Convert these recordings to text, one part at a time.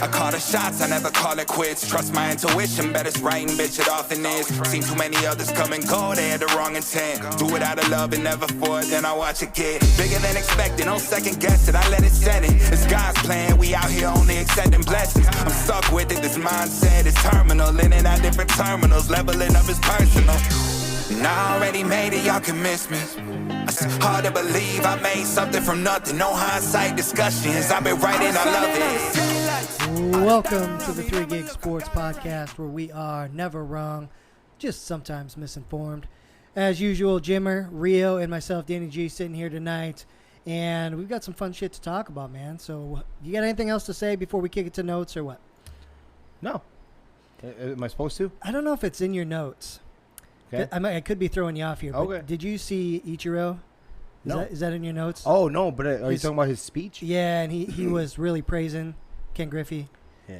I call the shots, I never call it quits. Trust my intuition, bet it's right and bitch it often is. Seen too many others come and go, they had the wrong intent. Do it out of love and never for it, then I watch it get bigger than expected. Don't second guess it, I let it set it. It's God's plan, we out here only accepting blessings. I'm stuck with it, this mindset is terminal. In and out different terminals, leveling up is personal. And I already made it, y'all can miss me. It's hard to believe I made something from nothing. No hindsight discussions, I've been writing, I love it. Welcome to the 3 Gig Sports Podcast, where we are never wrong, just sometimes misinformed. As usual, Jimmer, Rio, and myself, Danny G, sitting here tonight, and we've got some fun shit to talk about, man. So, you got anything else to say before we kick it to notes, or what? No. Am I supposed to? I don't know if it's in your notes. Okay. I could be throwing you off here. But okay. Did you see Ichiro? No. Is that in your notes? Oh, no, but are you talking about his speech? Yeah, and he was really praising Ken Griffey,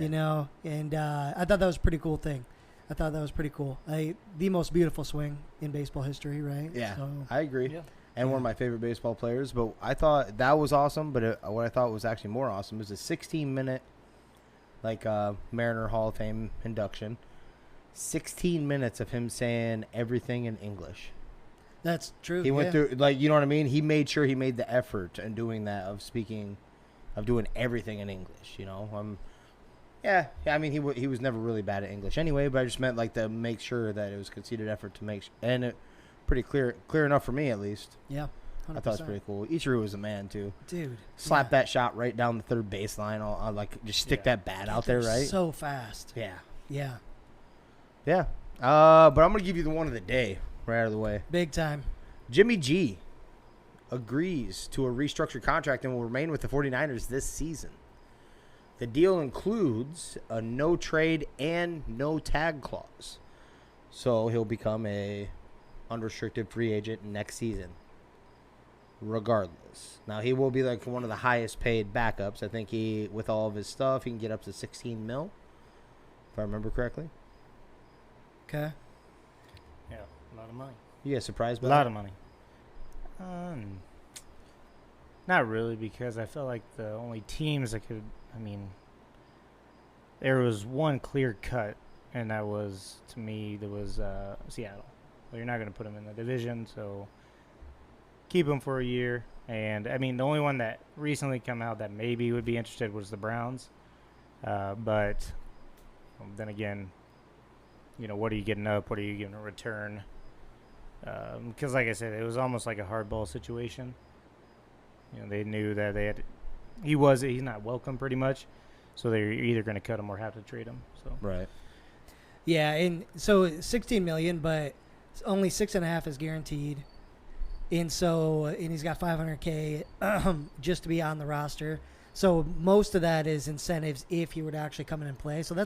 you know, and I thought that was a pretty cool thing. I thought that was pretty cool. The most beautiful swing in baseball history, right? Yeah, so, I agree. Yeah. And one of my favorite baseball players. But I thought that was awesome. But what I thought was actually more awesome was a 16-minute, Mariner Hall of Fame induction. 16 minutes of him saying everything in English. That's true. He went through, you know what I mean? He made sure he made the effort in doing that, of doing everything in English, you know? Yeah, I mean, he was never really bad at English anyway, but I just meant, to make sure that it was conceded effort to make and it pretty clear enough for me, at least. Yeah, 100%. I thought it was pretty cool. Ichiro was a man, too. Dude. Slap that shot right down the third baseline. I'll just stick that bat out there, right? So fast. Yeah. Yeah. Yeah. But I'm going to give you the one of the day right out of the way. Big time. Jimmy G agrees to a restructured contract and will remain with the 49ers this season. The deal includes a no trade and no tag clause. So he'll become a unrestricted free agent next season, regardless. Now, he will be one of the highest paid backups. I think with all of his stuff, he can get up to $16 million, if I remember correctly. Okay. Yeah, a lot of money. You guys surprised by that? A lot of money. Not really, because I felt like the only teams that could, there was one clear cut, and that was, to me, Seattle. Well, you're not going to put them in the division, so keep them for a year. And, the only one that recently come out that maybe would be interested was the Browns. But then again, what are you getting up? What are you getting in return? Because, like I said, it was almost like a hardball situation. They knew that he's not welcome pretty much, so they're either going to cut him or have to trade him. So right. Yeah, and so $16 million, but only $6.5 million is guaranteed, and he's got $500K just to be on the roster. So most of that is incentives if he were to actually come in and play. So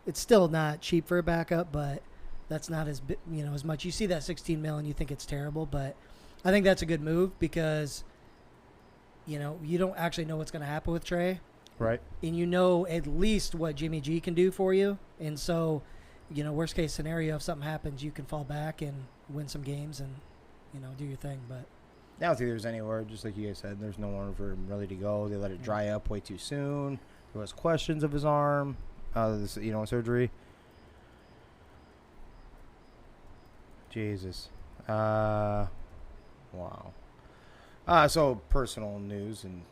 it's still not cheap for a backup, but that's not as much. You see that $16 million, you think it's terrible, but I think that's a good move because you don't actually know what's going to happen with Trey, right? And you know at least what Jimmy G can do for you, and so worst case scenario, if something happens, you can fall back and win some games and do your thing. But I don't think there's anywhere, just like you guys said, there's nowhere for him really to go. They let it dry up way too soon. There was questions of his arm. Surgery. Jesus. Wow. So personal news and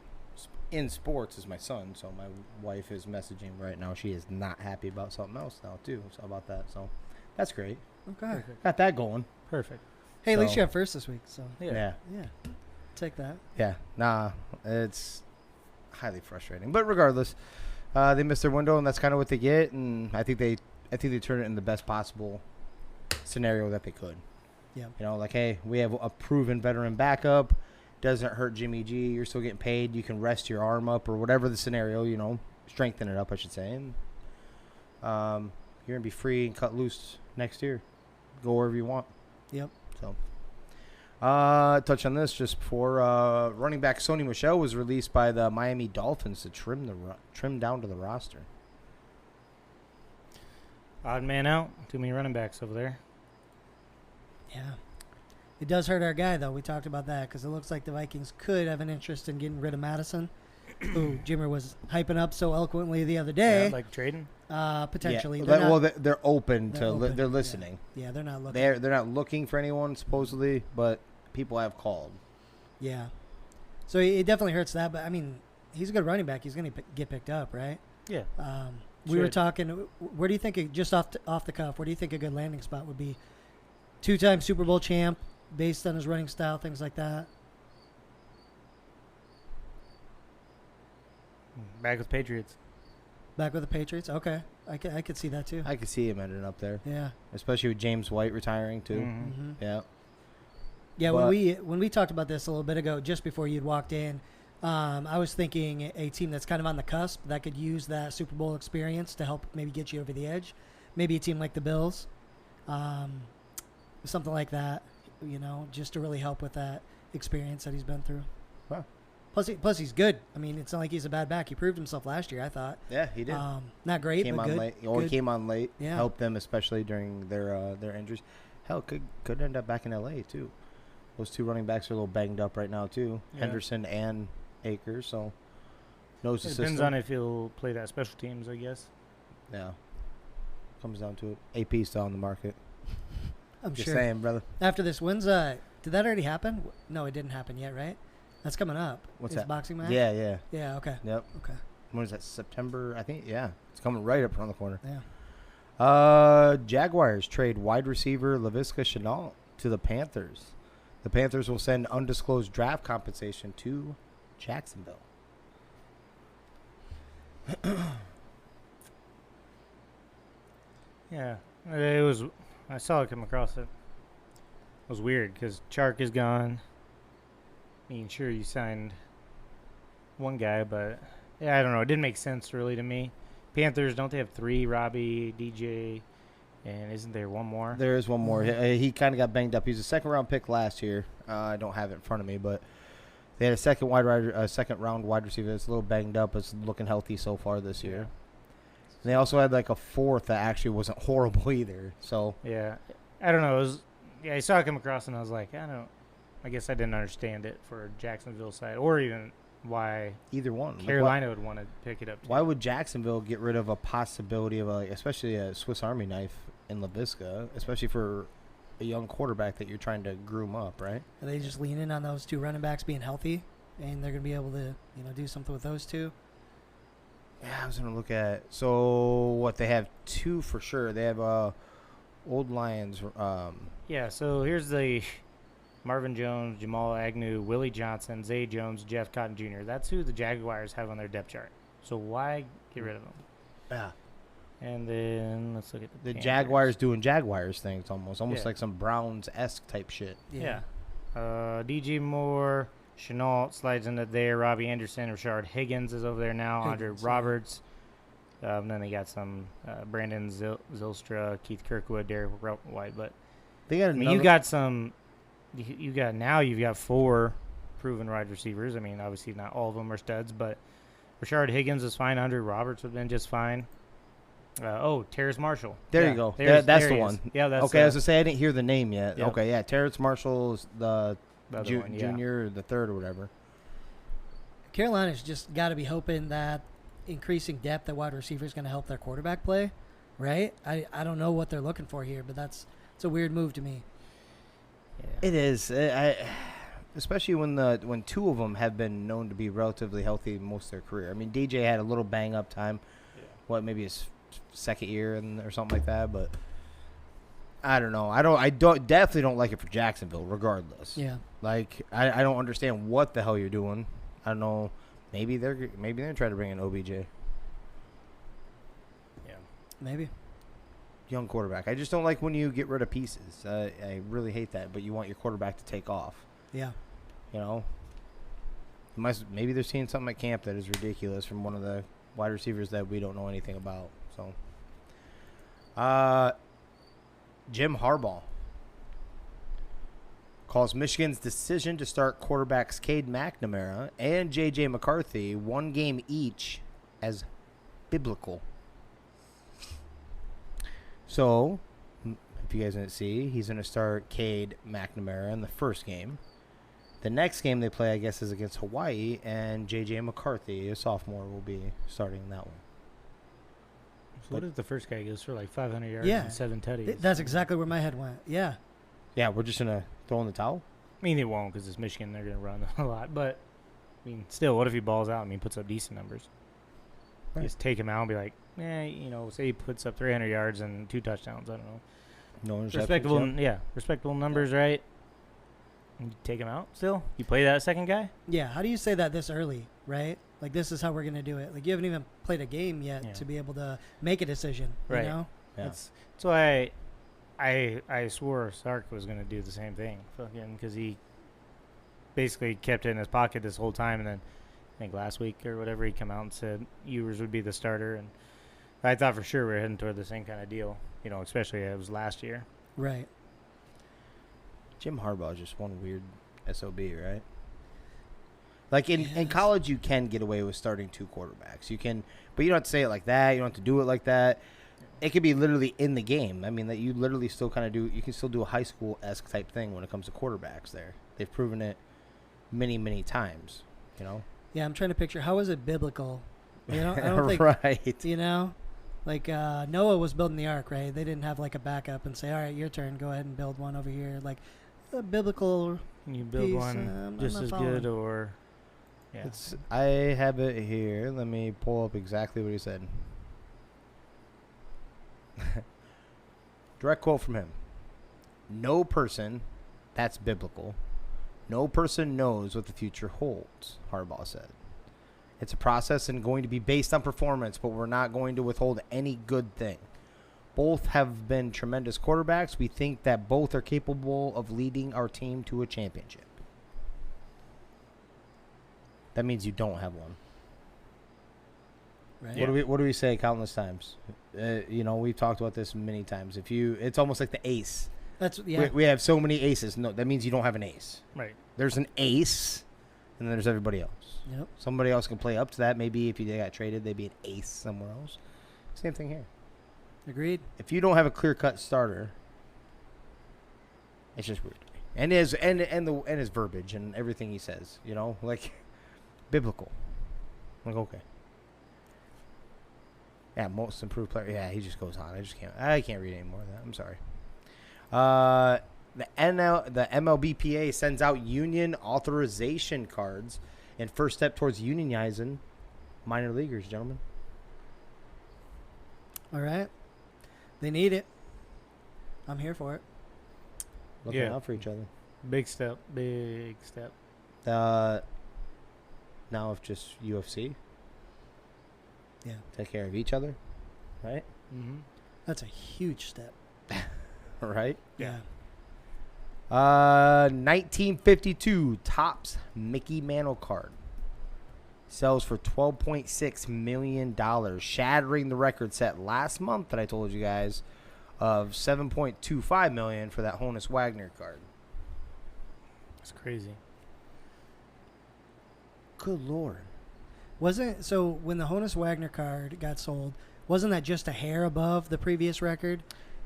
in sports is my son. So my wife is messaging right now. She is not happy about something else now too. So about that. So that's great. Okay. Perfect. Got that going. Perfect. Hey, at least you have first this week. So yeah. Take that. Yeah. Nah. It's highly frustrating. But regardless. They missed their window, and that's kind of what they get. And I think they turned it in the best possible scenario that they could. Yeah. Hey, we have a proven veteran backup. Doesn't hurt Jimmy G. You're still getting paid. You can rest your arm up or whatever the scenario. Strengthen it up, I should say. And you're gonna be free and cut loose next year. Go wherever you want. Yep. So. Touch on this just before. Running back Sony Michel was released by the Miami Dolphins to trim down to the roster. Odd man out. Too many running backs over there. Yeah. It does hurt our guy, though. We talked about that because it looks like the Vikings could have an interest in getting rid of Madison. who Jimmer was hyping up so eloquently the other day. Yeah, like trading. Potentially. Yeah. They're open they're to. open, They're listening. Yeah, they're not looking. They're not looking for anyone supposedly, but people have called. Yeah. So it definitely hurts that, but I mean, he's a good running back. He's going to get picked up, right? Yeah. We were talking. Where do you think, just off the cuff, where do you think a good landing spot would be? 2-time Super Bowl champ, based on his running style, things like that. Back with Patriots. Back with the Patriots. Okay, I could see that too. I could see him ending up there. Yeah. Especially with James White retiring too. Mm-hmm. Yeah. Yeah. When we talked about this a little bit ago, just before you'd walked in, I was thinking a team that's kind of on the cusp that could use that Super Bowl experience to help maybe get you over the edge. Maybe a team like the Bills. Something like that, just to really help with that experience that he's been through. Wow. Plus he's good. I mean, it's not like he's a bad back. He proved himself last year, I thought. Yeah, he did. Not great, Came but on good. late. He came on late. Yeah. Helped them, especially during their injuries. Hell, could end up back in LA too. Those two running backs are a little banged up right now too. Yeah. Henderson and Akers. So knows the It system. depends on if he'll play that special teams, I guess. Yeah. Comes down to it. AP's still on the market. I'm Just sure. saying, brother. After this, did that already happen? No, it didn't happen yet, right? That's coming up. What's His that? boxing match? Yeah. Yeah, okay. Yep. Okay. When is that? September? I think. Yeah. It's coming right up around the corner. Yeah. Jaguars trade wide receiver Laviska Shenault to the Panthers. The Panthers will send undisclosed draft compensation to Jacksonville. Yeah. It was. I saw it come across it. It was weird because Chark is gone. I mean, sure, you signed one guy, but yeah, I don't know. It didn't make sense really to me. Panthers, don't they have 3? Robbie, DJ, and isn't there one more? There is one more. He kind of got banged up. He was a second-round pick last year. I don't have it in front of me, but they had a second-round wide receiver that's a little banged up. It's looking healthy so far this year. And they also had like a fourth that actually wasn't horrible either. So Yeah, I don't know. I saw it come across and I was like, I guess I didn't understand it for Jacksonville side, or even why either one. Carolina would want to pick it up. Too. Why would Jacksonville get rid of a possibility of especially a Swiss Army knife in Laviska, especially for a young quarterback that you're trying to groom up, right? Are they just leaning on those two running backs being healthy, and they're going to be able to, do something with those two? Yeah, I was going to look at. So what they have 2 for sure. They have Old Lions. Yeah, so here's the Marvin Jones, Jamal Agnew, Willie Johnson, Zay Jones, Jeff Cotton Jr. That's who the Jaguars have on their depth chart. So why get rid of them? Yeah. And then let's look at the Panthers. Jaguars doing Jaguars things almost Yeah. like some Browns-esque type shit. Yeah. DJ Moore, Shenault slides into there. Robbie Anderson, Rashard Higgins is over there now. Andre Roberts. Then they got some Brandon Zylstra, Keith Kirkwood, Derek White. But They got you've got some. You've got 4 proven wide receivers. I mean, obviously not all of them are studs, but Rashard Higgins is fine. Andre Roberts would have been just fine. Terrence Marshall. There you go. That's the one. Yeah, that's okay. I was gonna say I didn't hear the name yet. Yep. Okay, yeah. Terrence Marshall is the other one, yeah. junior, or the third, or whatever. Carolina's just got to be hoping that increasing depth at wide receiver is going to help their quarterback play, right? I don't know what they're looking for here, but it's a weird move to me. Yeah. It is. Especially when 2 of them have been known to be relatively healthy most of their career. I mean, DJ had a little bang up time. Yeah. Maybe his second year or something like that, but I don't know. I definitely don't like it for Jacksonville regardless. Yeah. Like I don't understand what the hell you're doing. I don't know. Maybe they're trying to bring in OBJ. Yeah. Maybe. Young quarterback. I just don't like when you get rid of pieces. I really hate that, but you want your quarterback to take off. Yeah. Maybe they're seeing something at camp that is ridiculous from one of the wide receivers that we don't know anything about. So, Jim Harbaugh calls Michigan's decision to start quarterbacks Cade McNamara and J.J. McCarthy 1 game each as biblical. So, if you guys didn't see, he's going to start Cade McNamara in the first game. The next game they play, I guess, is against Hawaii, and J.J. McCarthy, a sophomore, will be starting that one. So what if the first guy goes for like 500 yards Yeah. and 7 tutties? That's exactly where my head went. Yeah. Yeah, we're just going to throw in the towel? I mean, it won't because it's Michigan. They're going to run a lot. But, I mean, still, what if he balls out? I mean, puts up decent numbers. Right. Just take him out and be like, say he puts up 300 yards and 2 touchdowns. I don't know. No interceptions, Respectable, yeah. respectable numbers, right? You take him out still? You play that second guy? Yeah. How do you say that this early, right? Like, this is how we're going to do it. Like, you haven't even played a game yet to be able to make a decision, Right. you know? Yeah. That's why I swore Sark was going to do the same thing, fucking, because he basically kept it in his pocket this whole time, and then I think last week or whatever he come out and said Ewers would be the starter, and I thought for sure we were heading toward the same kind of deal, especially it was last year. Right. Jim Harbaugh is just one weird SOB, right? Like in college, you can get away with starting 2 quarterbacks. You can, but you don't have to say it like that. You don't have to do it like that. It could be literally in the game. I mean, that you literally still kind of do. You can still do a high school-esque type thing when it comes to quarterbacks. There, they've proven it many, many times. Yeah, I'm trying to picture how is it biblical. I don't think right. Like Noah was building the ark, right? They didn't have like a backup and say, "All right, your turn. Go ahead and build one over here." Like a biblical. You build piece, one I'm just not as following. good, or I have it here. Let me pull up exactly what he said. Direct quote from him. No person, that's biblical, no person knows what the future holds, Harbaugh said. It's a process and going to be based on performance, but we're not going to withhold any good thing. Both have been tremendous quarterbacks. We think that both are capable of leading our team to a championship. That means you don't have one. Right. Yeah. What do we say countless times? We've talked about this many times. It's almost like the ace. That's We have so many aces. No, that means you don't have an ace. right. There's an ace, and then there's everybody else. Yep. Somebody else can play up to that. Maybe if they got traded, they'd be an ace somewhere else. Same thing here. Agreed. If you don't have a clear-cut starter, it's just weird. And his verbiage and everything he says, like biblical. Like, okay. Yeah, most improved player. Yeah, he just goes on. I can't read any more of that. I'm sorry. The MLBPA sends out union authorization cards and first step towards unionizing minor leaguers, gentlemen. All right. They need it. I'm here for it. Looking Yeah. out for each other. Big step. Big step. Now if just UFC Yeah. take care of each other, right? Mm-hmm. That's a huge step. Right? Yeah. 1952 Topps Mickey Mantle card sells for $12.6 million, shattering the record set last month that I told you guys of $7.25 million for that Honus Wagner card. That's crazy. Good Lord. So when the Honus Wagner card got sold, wasn't that just a hair above the previous record?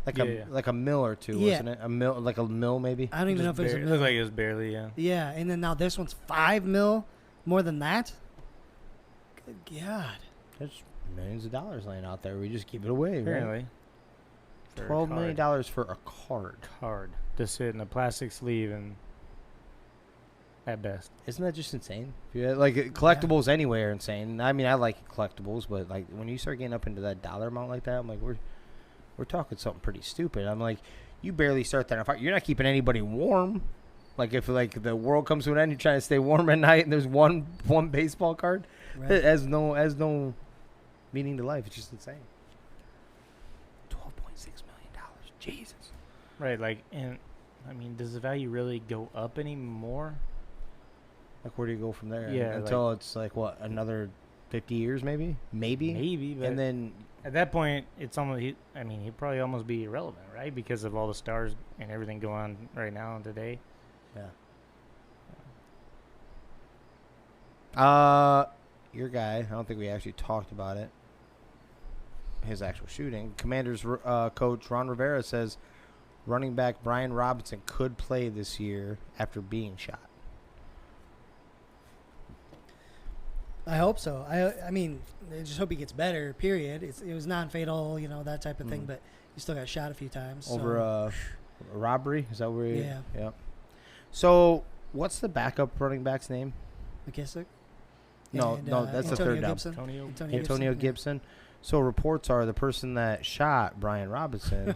Like Yeah. like a mil or two, Yeah. wasn't it? A mil, like a mil maybe? I don't even know if it was a It mil. looked like it was barely, yeah. Yeah, and then now this one's $5 million more than that. Good God. There's millions of dollars laying out there. We just give it away, right? Apparently. For a $12 million card. for a card. Card to sit in a plastic sleeve and at best. Isn't that just insane? Yeah, like collectibles anyway are insane. I mean, I like collectibles, but like when you start getting up into that dollar amount like that, I'm like, we're talking something pretty stupid. I'm like, you barely start that fire. You're not keeping anybody warm. Like if like the world comes to an end, you're trying to stay warm at night, and there's one baseball card. Right. It has no meaning to life. It's just insane. $12.6 million. Jesus. Right, like, and I mean, does the value really go up anymore? Like, where do you go from there? Yeah, Until it's like what, another 50 years, maybe. Maybe, but And then at that point, it's almost. He'd probably almost be irrelevant, right? Because of all the stars and everything going on right now and today. yeah. Your guy. I don't think we actually talked about it. His actual shooting. Commanders coach Ron Rivera says running back Brian Robinson could play this year after being shot. I hope so. I mean, I just hope he gets better. Period. It was non-fatal, that type of thing. But he still got shot a few times. Over a robbery? Is that where? Yeah. Yep. So what's the backup running back's name? McKissick. No, that's the third down. Gibson. Antonio Gibson. So reports are the person that shot Brian Robinson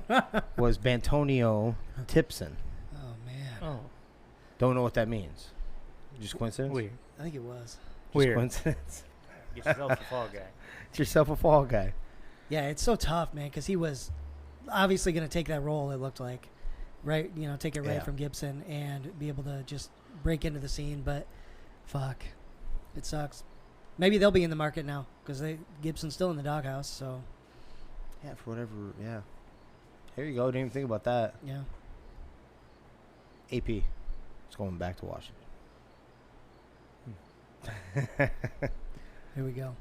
was Bantonio Tipson. Oh man. Oh, Don't know what that means. Just coincidence? weird. I think it was. Just Weird. coincidence. Get yourself a fall guy. Get yourself a fall guy. Yeah, it's so tough, man, because he was obviously going to take that role. It looked like, right? Take it right Yeah. from Gibson and be able to just break into the scene. But fuck, it sucks. Maybe they'll be in the market now because Gibson's still in the doghouse. So Yeah, for whatever. Yeah. Here you go. Didn't even think about that. yeah, AP. It's going back to Washington. here we go.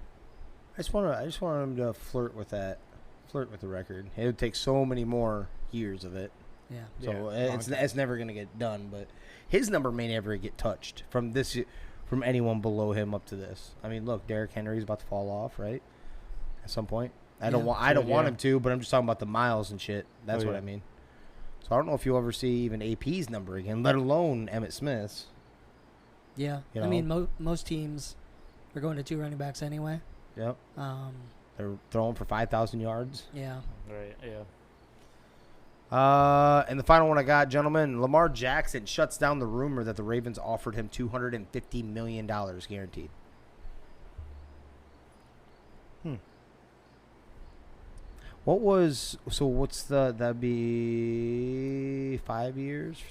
I just want him to flirt with the record. It would take so many more years of it. Yeah, So Yeah, it's never gonna get done. But his number may never get touched from anyone below him up to this. I mean, look, Derrick Henry's about to fall off, right? At some point. I don't want him to, but I'm just talking about the miles and shit. That's what I mean. So I don't know if you'll ever see even AP's number again, let alone Emmitt Smith's. yeah. I mean, most teams are going to 2 running backs anyway. Yep. They're throwing for 5,000 yards. Yeah. Right. Yeah. And the final one I got, gentlemen, Lamar Jackson shuts down the rumor that the Ravens offered him $250 million guaranteed. That'd be 5 years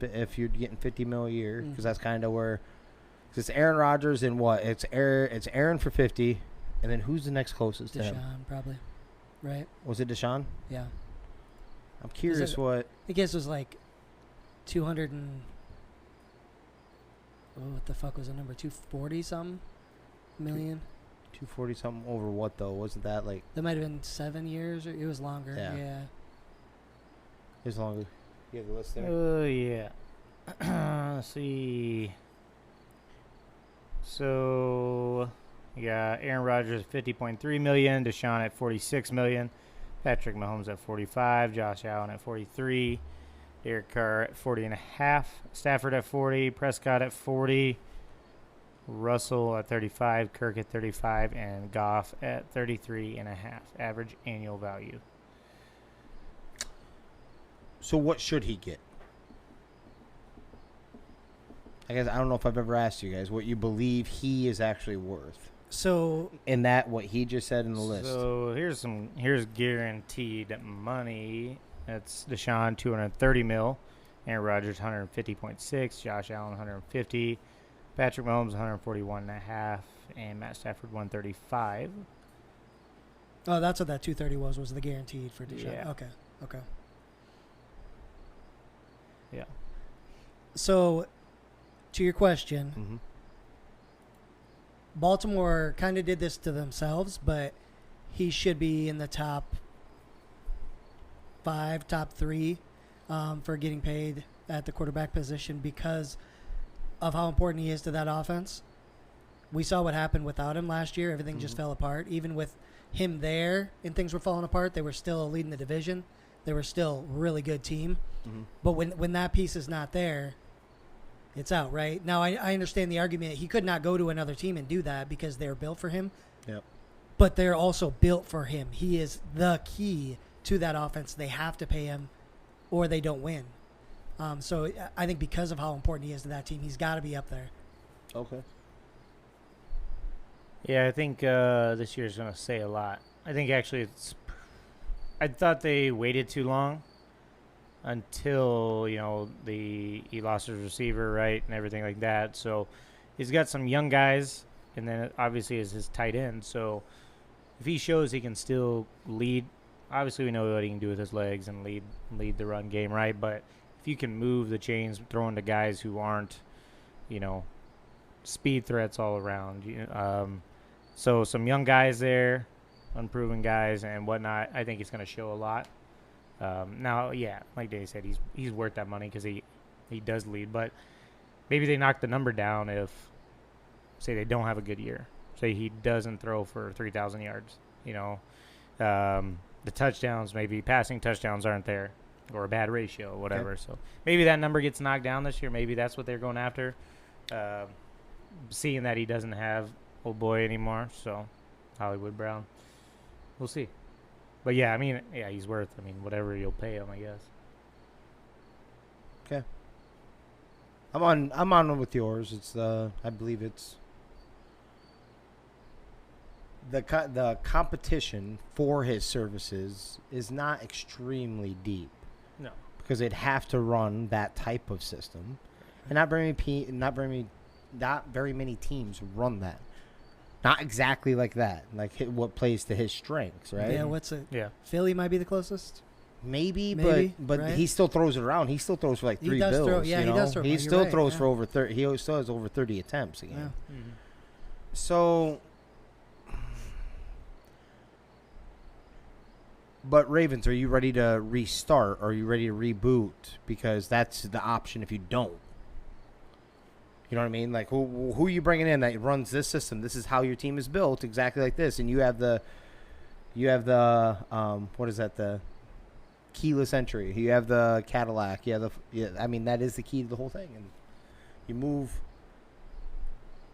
if you're getting $50 million a year, because that's kind of where, because it's Aaron Rodgers and what? It's Aaron for 50, and then who's the next closest to him? Deshaun, probably. Right? Was it Deshaun? Yeah. I'm curious what. I guess it was like 200 and what the fuck was the number? 240 something million. 240 something over what though? Wasn't that like? That might have been 7 years, or it was longer. Yeah. As long as you have the list there. Yeah. Let's see. So, yeah, Aaron Rodgers at $50.3 million, Deshaun at $46 million, Patrick Mahomes at $45, Josh Allen at $43, Derek Carr at $40.5, Stafford at $40, Prescott at $40, Russell at $35, Kirk at $35, and Goff at $33.5 average annual value. So what should he get? I guess I don't know if I've ever asked you guys what you believe he is actually worth. So In that, what he just said in the list. So here's guaranteed money. That's Deshaun $230 million, Aaron Rodgers $150.6, Josh Allen $150, Patrick Mahomes $141.5, and Matt Stafford $135. oh, that's what that 230 was the guaranteed for Deshaun. Yeah. Okay. Yeah. So to your question, Mm-hmm. Baltimore kind of did this to themselves, but he should be in the top 5, top 3 for getting paid at the quarterback position because of how important he is to that offense. We saw what happened without him last year. Everything just fell apart. Even with him there and things were falling apart, they were still leading the division. They were still a really good team. Mm-hmm. But when that piece is not there, it's out, right? Now, I understand the argument. He could not go to another team and do that because they're built for him. Yep. But they're also built for him. He is the key to that offense. They have to pay him or they don't win. So I think because of how important he is to that team, he's got to be up there. Okay. Yeah, I think this year's going to say a lot. I think actually I thought they waited too long until, he lost his receiver, right, and everything like that. So he's got some young guys, and then obviously is his tight end. So if he shows he can still lead, obviously we know what he can do with his legs and lead the run game, right? But if you can move the chains, throwing to guys who aren't, speed threats all around. So some young guys there, unproven guys and whatnot, I think it's going to show a lot. Now, yeah, like Dave said, he's worth that money because he does lead. But maybe they knock the number down if, say, they don't have a good year. say he doesn't throw for 3,000 yards. The touchdowns, maybe passing touchdowns aren't there, or a bad ratio, or whatever. Okay. So maybe that number gets knocked down this year. Maybe that's what they're going after. Seeing that he doesn't have old boy anymore, so Hollywood Brown, we'll see. But yeah, he's worth. Whatever you'll pay him, I guess. Okay. I'm on with yours. It's I believe it's the competition for his services is not extremely deep. No. Because they'd have to run that type of system, and not very many teams run that. Not exactly like that. Like what plays to his strengths, right? Yeah, what's it? Yeah. Philly might be the closest. Maybe, Maybe, but right? he still throws it around. He still throws for like He 3 does bills. throw- yeah, you he know? does throw- He you're still right, throws yeah. for over 30. He still has over 30 attempts a Yeah. game. Mm-hmm. So, but Ravens, are you ready to restart? Are you ready to reboot? Because that's the option if you don't. You know what I mean? Like, who are you bringing in that runs this system? This is how your team is built, exactly like this. And you have the what is that? The keyless entry. You have the Cadillac. That is the key to the whole thing. And you move.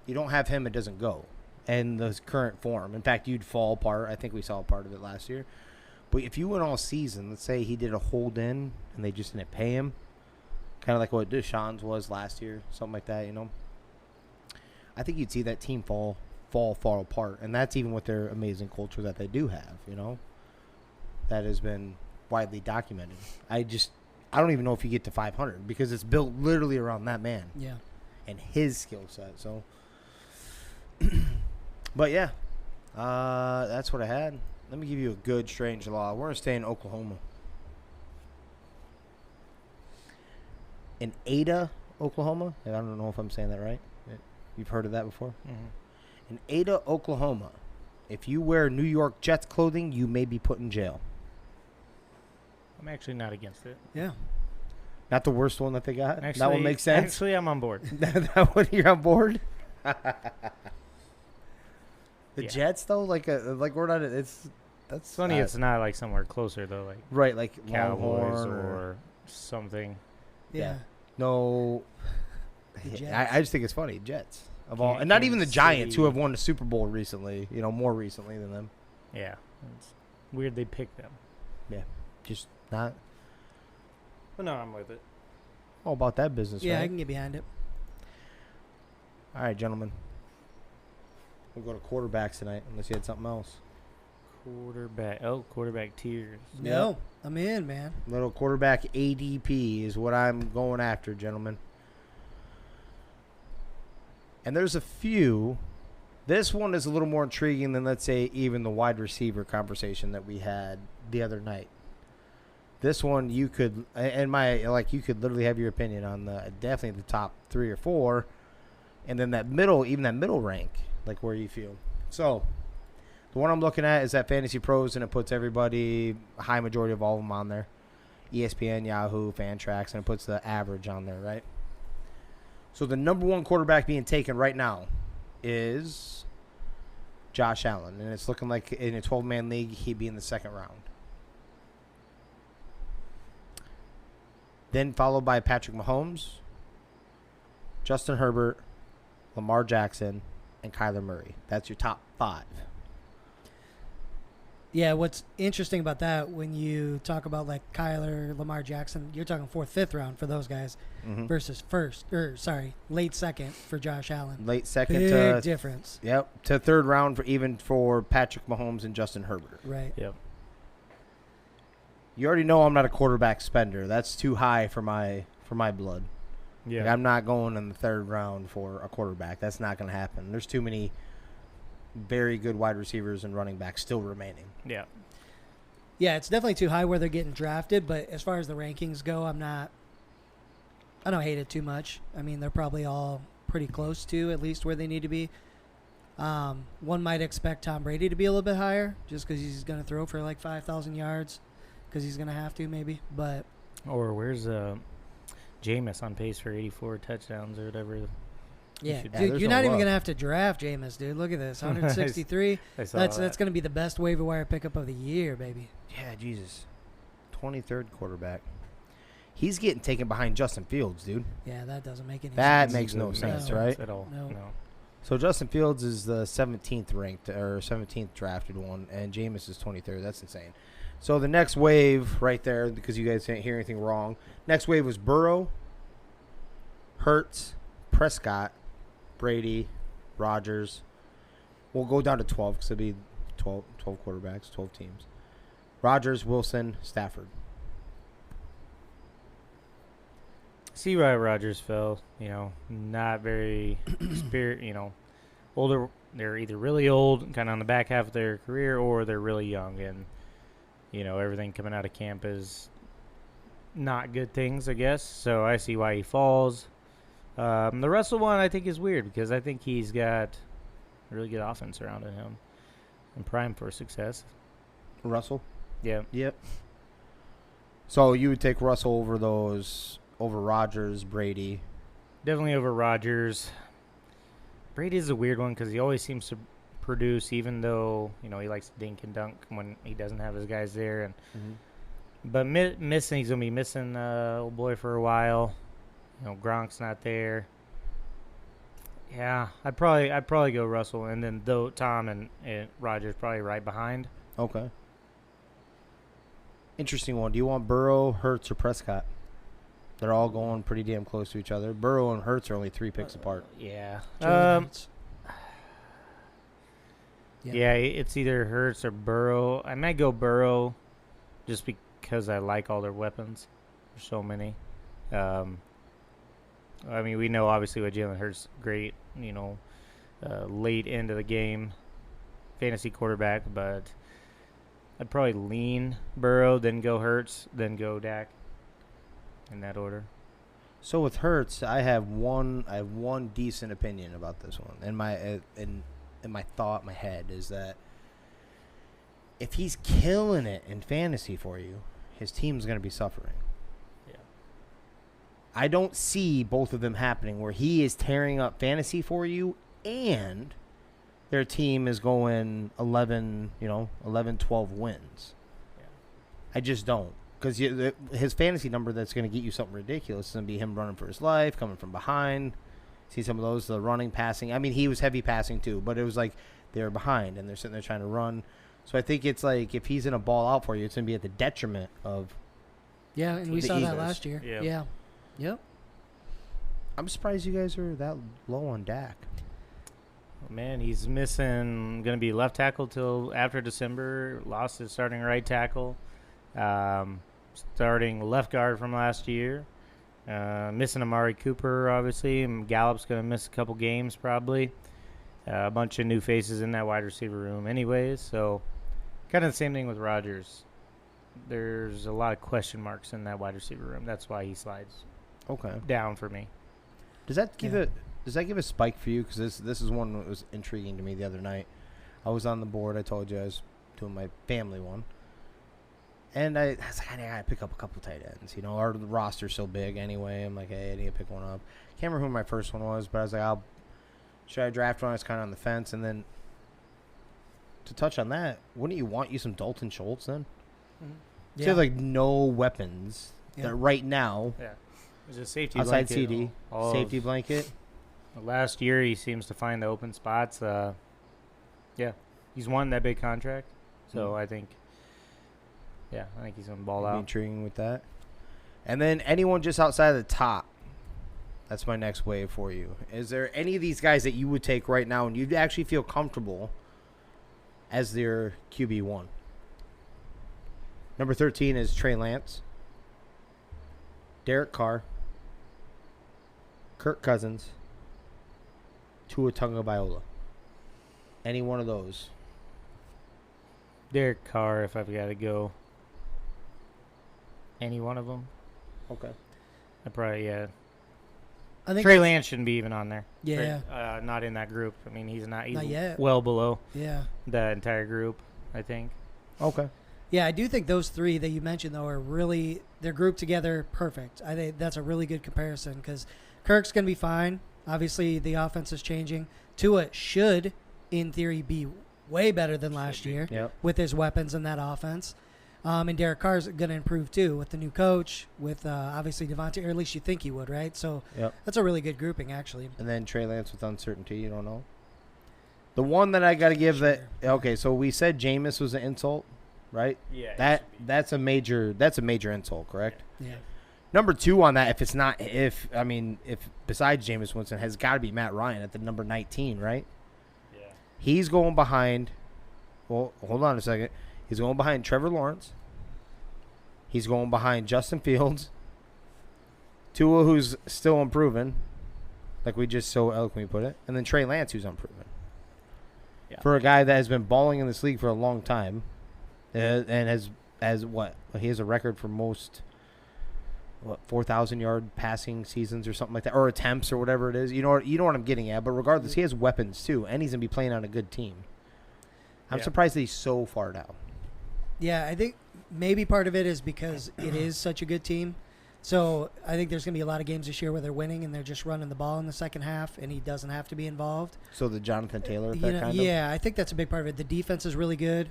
You don't have him, it doesn't go. And the current form. In fact, you'd fall apart. I think we saw a part of it last year. But if you went all season, let's say he did a hold in and they just didn't pay him, kind of like what Deshaun's was last year, something like that, I think you'd see that team fall apart. And that's even with their amazing culture that they do have, that has been widely documented. I don't even know if you get to 500 because it's built literally around that man Yeah. and his skill set. So, but yeah, that's what I had. Let me give you a good strange law. We're going to stay in Oklahoma. In Ada, Oklahoma. I don't know if I'm saying that right. You've heard of that before? Mm-hmm. In Ada, Oklahoma, if you wear New York Jets clothing, you may be put in jail. I'm actually not against it. Yeah. Not the worst one that they got? Actually, That one makes sense? Actually, I'm on board. That one, you're on board? The Yeah. Jets, though? Like we're not... That's It's funny it's not like somewhere closer, though, like right, like Cowboys Longhorn or something. Yeah. No... The Jets. I just think it's funny. Jets. Of all, Can't- and not even the Kansas Giants, who City. have won the Super Bowl recently, more recently than them. Yeah. It's weird they picked them. Just not But no, I'm with it. all about that business, Yeah, right? I can get behind it. All right, gentlemen. We'll go to quarterbacks tonight, unless you had something else. Quarterback tiers. No, I'm in, man. Little quarterback ADP is what I'm going after, gentlemen. And there's a few. This one is a little more intriguing than, let's say, even the wide receiver conversation that we had the other night. This one, you could, you could literally have your opinion on definitely the top 3 or 4, and then that middle rank, like where you feel. So, the one I'm looking at is at Fantasy Pros, and it puts everybody, a high majority of all of them on there. ESPN, Yahoo, Fantrax, and it puts the average on there, right? So the number 1 quarterback being taken right now is Josh Allen, and it's looking like in a 12-man league, he'd be in the 2nd round. Then followed by Patrick Mahomes, Justin Herbert, Lamar Jackson, and Kyler Murray. That's your top 5. Yeah, what's interesting about that, when you talk about like Kyler, Lamar Jackson, you're talking 4th, 5th round for those guys versus late 2nd for Josh Allen. Late 2nd Big to difference. Yep, to 3rd round for Patrick Mahomes and Justin Herbert. Right. Yep. You already know I'm not a quarterback spender. That's too high for my blood. Yeah. Like, I'm not going in the 3rd round for a quarterback. That's not going to happen. There's too many very good wide receivers and running backs still remaining. Yeah. Yeah, it's definitely too high where they're getting drafted, but as far as the rankings go, I don't hate it too much. I mean, they're probably all pretty close to at least where they need to be. One might expect Tom Brady to be a little bit higher just because he's going to throw for like 5,000 yards because he's going to have to maybe. But Or where's Jameis on pace for 84 touchdowns or whatever Yeah, should- dude, there's you're no not even love. gonna have to draft Jameis, dude. Look at this, 163. I saw That's that. gonna be the best waiver wire pickup of the year, baby. Yeah, Jesus. 23rd quarterback. He's getting taken behind Justin Fields, dude. Yeah, that doesn't make any That sense. makes no Doesn't sense, make right? at all. No. No. So Justin Fields is the 17th ranked or 17th drafted one, and Jameis is 23rd. That's insane. So the next wave right there, because you guys didn't hear anything wrong. Next wave was Burrow, Hurts, Prescott, Brady, Rodgers. We'll go down to 12 because it'll be 12 quarterbacks, 12 teams. Rodgers, Wilson, Stafford. See why Rodgers fell. Not very older. They're either really old, kind of on the back half of their career, or they're really young, and everything coming out of camp is not good things, I guess. So I see why he falls. The Russell one I think is weird because I think he's got a really good offense surrounding him and prime for success. Russell? Yeah. Yep. So you would take Russell over Rodgers, Brady. Definitely over Rodgers. Brady's a weird one because he always seems to produce, even though he likes to dink and dunk when he doesn't have his guys there. And but he's gonna be missing old boy for a while. Gronk's not there. Yeah, I'd probably go Russell, and then Tom and Rodgers probably right behind. Okay. Interesting one. Do you want Burrow, Hurts, or Prescott? They're all going pretty damn close to each other. Burrow and Hurts are only 3 picks apart. Yeah. Jalen Hurts. Yeah, it's either Hurts or Burrow. I might go Burrow just because I like all their weapons. There's so many. We know obviously what Jalen Hurts great, late into the game, fantasy quarterback, but I'd probably lean Burrow, then go Hurts, then go Dak, in that order. So with Hurts, I have one decent opinion about this one. And my thought, my head is that if he's killing it in fantasy for you, his team's going to be suffering. Yeah. I don't see both of them happening where he is tearing up fantasy for you and their team is going 11, 12 wins. Yeah. I just don't. Because his fantasy number that's going to get you something ridiculous is going to be him running for his life, coming from behind. See some of those, the running, passing. I mean, he was heavy passing too, but it was like they were behind and they're sitting there trying to run. So I think it's like if he's in a ball out for you, it's going to be at the detriment of. Yeah, and we the saw that Eagles. last year. Yeah. Yeah. Yep. I'm surprised you guys are that low on Dak. Man, he's missing. Going to be left tackle till after December. Lost his starting right tackle. Starting left guard from last year. Missing Amari Cooper, obviously. And Gallup's going to miss a couple games probably. A bunch of new faces in that wide receiver room anyways. So kind of the same thing with Rodgers. There's a lot of question marks in that wide receiver room. That's why he slides Okay. down for me. Does that give a spike for you? Because this is one that was intriguing to me the other night. I was on the board. I told you I was doing my family one. And I was like, I got to pick up a couple tight ends. Our roster's so big anyway. I'm like, hey, I need to pick one up. Can't remember who my first one was, but I was like, should I draft one? I was kind of on the fence. And then to touch on that, wouldn't you want some Dalton Schultz then? Yeah. So like no weapons that right now. Yeah. There's a safety Outside blanket. CD, All safety of- blanket. Last year, he seems to find the open spots. He's won that big contract. So I think he's going to ball Be out. intriguing with that. And then anyone just outside of the top. That's my next wave for you. Is there any of these guys that you would take right now and you'd actually feel comfortable as their QB1? Number 13 is Trey Lance, Derek Carr, Kirk Cousins, Tua Tagovailoa. Any one of those? Derek Carr, if I've got to go. Any one of them? Okay. I probably, I think. Trey Lance shouldn't be even on there. Yeah. Not in that group. I mean, he's Not yet. well below Yeah. the entire group, I think. Okay. Yeah, I do think those three that you mentioned, though, are really, they're grouped together perfect. I think that's a really good comparison because Kirk's going to be fine. Obviously, the offense is changing. Tua should, in theory, be way better than last year with his weapons in that offense. And Derek Carr's going to improve, too, with the new coach, with obviously Devontae, or at least you think he would, right? So that's a really good grouping, actually. And then Trey Lance with uncertainty. You don't know. The one that I got to give that – okay, so we said Jameis was an insult, right? Yeah. That's a major insult, correct? Yeah. Number 2 on that, if besides Jameis Winston, has got to be Matt Ryan at the number 19, right? Yeah. He's going behind – well, hold on a second. He's going behind Trevor Lawrence. He's going behind Justin Fields. Tua, who's still improving, like we just so eloquently put it. And then Trey Lance, who's unproven. Yeah. For a guy that has been balling in this league for a long time and has what? He has a record for most, 4,000-yard passing seasons or something like that, or attempts or whatever it is. You know what I'm getting at. But regardless, he has weapons, too, and he's going to be playing on a good team. I'm surprised that he's so far down. Yeah, I think maybe part of it is because it is such a good team. So I think there's going to be a lot of games this year where they're winning and they're just running the ball in the second half, and he doesn't have to be involved. So the Jonathan Taylor effect, kind of? Yeah, I think that's a big part of it. The defense is really good.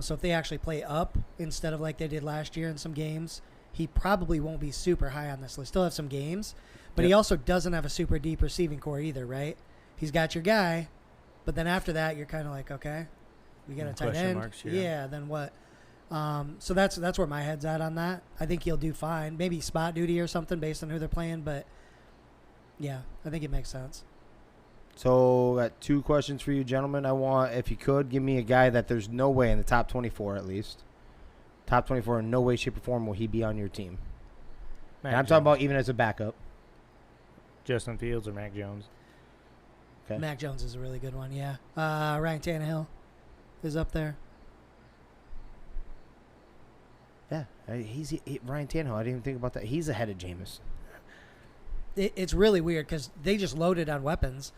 So if they actually play up instead of like they did last year in some games, he probably won't be super high on this list. Still have some games, but he also doesn't have a super deep receiving core either, right? He's got your guy, but then after that, you're kind of like, okay, we got a tight end. Marks, yeah, then what? So that's where my head's at on that. I think he'll do fine. Maybe spot duty or something based on who they're playing, but yeah, I think it makes sense. So got 2 questions for you, gentlemen. I want, if you could, give me a guy that there's no way in the top 24 at least. Top 24 in no way, shape, or form will he be on your team. And I'm talking about even as a backup. Justin Fields or Mac Jones. Okay. Mac Jones is a really good one, yeah. Ryan Tannehill is up there. Yeah, he's Ryan Tannehill. I didn't even think about that. He's ahead of Jameis. It's really weird because they just loaded on weapons.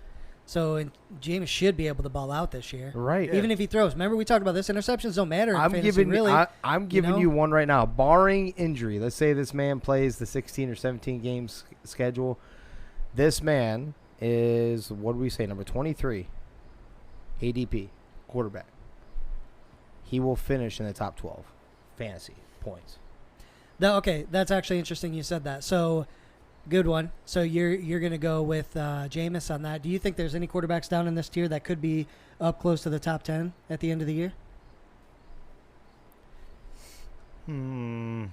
So Jameis should be able to ball out this year. Right. Even if he throws. Remember we talked about this? Interceptions don't matter in I'm fantasy, giving really. I'm giving you one right now. Barring injury, let's say this man plays the 16 or 17 games schedule. This man is, what do we say, number 23, ADP, quarterback. He will finish in the top 12 fantasy points. Okay, that's actually interesting you said that. So, good one. So you're going to go with Jameis on that. Do you think there's any quarterbacks down in this tier that could be up close to the top 10 at the end of the year? You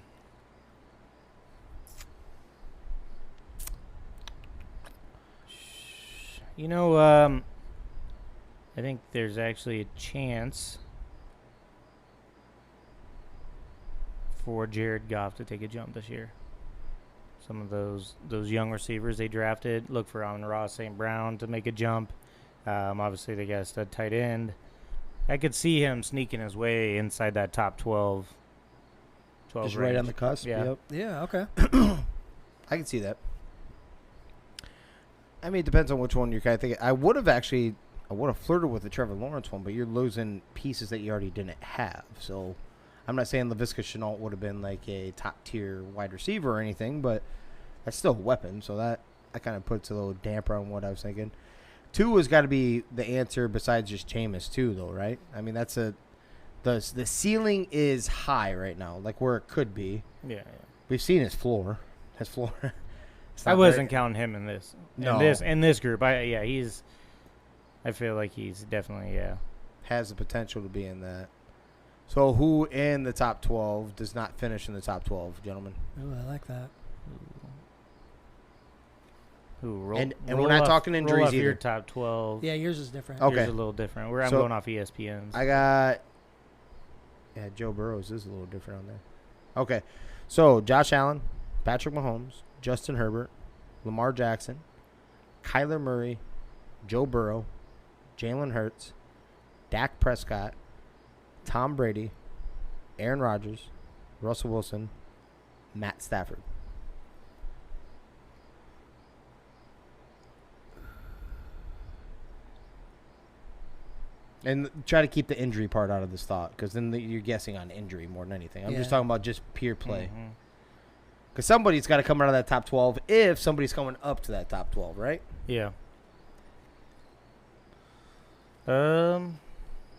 know, I think there's actually a chance for Jared Goff to take a jump this year. Some of those young receivers they drafted, look for Amon-Ra St. Brown to make a jump. Obviously, they got a stud tight end. I could see him sneaking his way inside that top 12 Just range. right on the cusp. Yeah. Yep. Yeah, okay. I can see that. I mean, it depends on which one you're kind of thinking. I would have flirted with the Trevor Lawrence one, but you're losing pieces that you already didn't have. So I'm not saying Laviska Shenault would have been like a top-tier wide receiver or anything, but that's still a weapon. So that kind of puts a little damper on what I was thinking. 2 has got to be the answer besides just Jameis, too, though, right? I mean, that's the ceiling is high right now, like where it could be. Yeah. We've seen his floor. I wasn't counting him in this. No. In this group. I feel like he's definitely has the potential to be in that. So who in the top 12 does not finish in the top 12, gentlemen? Ooh, I like that. And we're not talking injuries either. Your top 12. Yeah, yours is different. Okay. Yours is a little different. I'm going off ESPN's. I got Joe Burrows is a little different on there. Okay. So Josh Allen, Patrick Mahomes, Justin Herbert, Lamar Jackson, Kyler Murray, Joe Burrow, Jalen Hurts, Dak Prescott, Tom Brady, Aaron Rodgers, Russell Wilson, Matt Stafford. And try to keep the injury part out of this thought, because then you're guessing on injury more than anything. I'm just talking about just pure play. Because somebody's got to come out of that top 12 if somebody's coming up to that top 12, right? Yeah. I